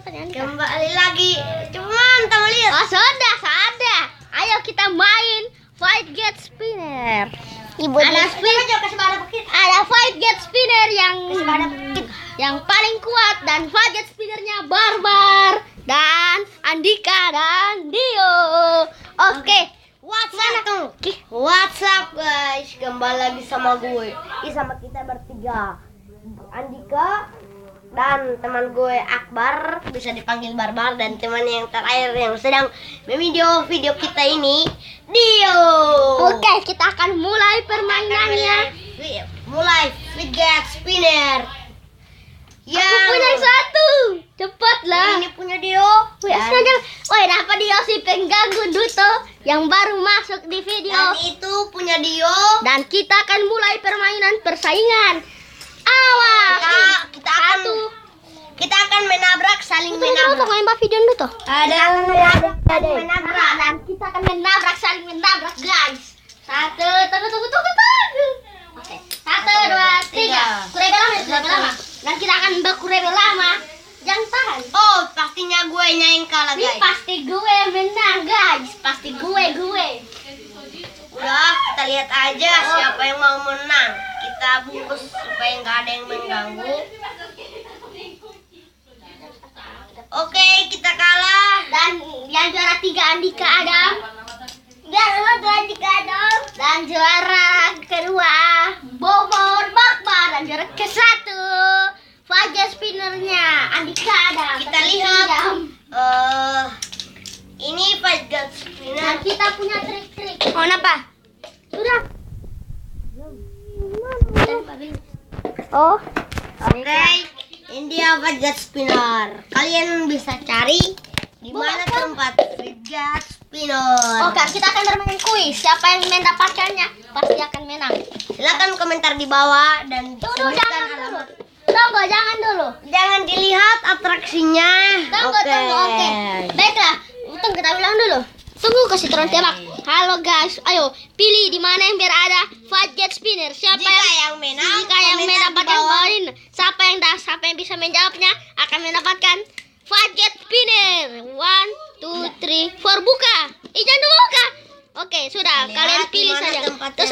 Kembali lagi. Cuman tamu lihat. Oh sudah. Ayo kita main Fight Get Spinner. Ada Fight Get Spinner yang paling kuat dan Fight Get Spinnernya Barbar dan Andika dan Dio. Oke. What's up guys? Kembali lagi sama gue. Sama kita bertiga. Andika dan teman gue Akbar, bisa dipanggil Barbar, dan teman yang terakhir yang sedang video kita ini Dio. Oke, kita akan mulai permainannya. Mulai Fight Get Spinner. Aku punya satu. Cepatlah. Ini punya Dio. Dapat Dio si pengganggu Duto yang baru masuk di video. Dan itu punya Dio. Dan kita akan mulai permainan persaingan. Awas. Kita akan menabrak, saling menabrak. Main video dulu tuh. Ada menabrak dan kita akan menabrak, saling menabrak guys. Tunggu. Oke. 1, 2, 3. Kurebe lama. Dan kita akan berkurebe lama. Jangan tahan. Oh, pastinya gue yang kalah Ini guys. pasti gue menang guys. Pasti gue. Udah, kita lihat aja siapa yang mau menang. Kita bungkus supaya nggak ada yang mengganggu. Oke, kita kalah. Dan yang juara 3 Andika Adam. Dan juara kedua Bobor Bakbar. Dan juara ke-1 Fight Get Spinnernya Andika Adam. Kita lihat. Ini Fight Get Spinner. Dan kita punya trik-trik. Oh, apa? Sudah. Oh, Oke, ini dia Fight Get Spinner. Kalian bisa cari di mana tempat Fight Get Spinner. Oke, kita akan bermain kuis. Siapa yang mendapatkannya pasti akan menang. Silakan komentar di bawah dan Tunggu, sebutkan jangan dulu. alamat. Tunggu, jangan dulu. Jangan dilihat atraksinya. Tunggu. Oke. Baiklah, tunggu kita bilang dulu. Tunggu kasih turun tembak. Halo guys, ayo pilih di mana yang berada Fight Get Spinner. Siapa Jika yang menang, jika yang komentar di mendapatkan bawah. poin, siapa yang bisa menjawabnya akan mendapatkan Fight Get Spinner. 1, 2, 3, 4 buka. Jangan buka. Oke, sudah. Lihat Kalian di pilih mana saja. tempatnya. Terus